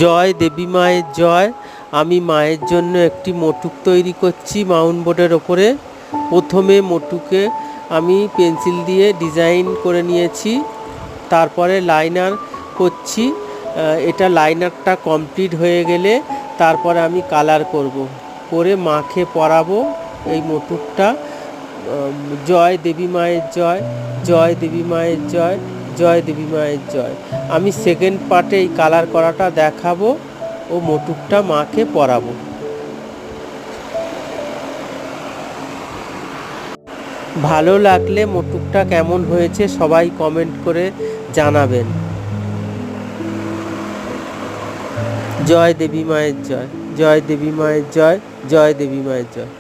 জয় দেবী মায়ের জয়। আমি মায়ের জন্য একটি মোটুক তৈরি করছি মাউন্ট বোর্ডের ওপরে। প্রথমে মোটুকে আমি পেন্সিল দিয়ে ডিজাইন করে নিয়েছি, তারপরে লাইনার করছি। এটা লাইনারটা কমপ্লিট হয়ে গেলে তারপরে আমি কালার করে মাকে পরাবো এই মোটুকটা। জয় দেবী মায়ের জয়, জয় দেবী মায়ের জয়, জয় দেবী মায়ের জয়। আমি সেকেন্ড পার্টে এই কালার করাটা দেখাবো ও মোটুকটা মাকে পরাবো। ভালো লাগলে মোটুকটা কেমন হয়েছে সবাই কমেন্ট করে জানাবেন। জয় দেবী মায়ের জয়, জয় দেবী মায়ের জয়, জয় দেবী মায়ের জয়।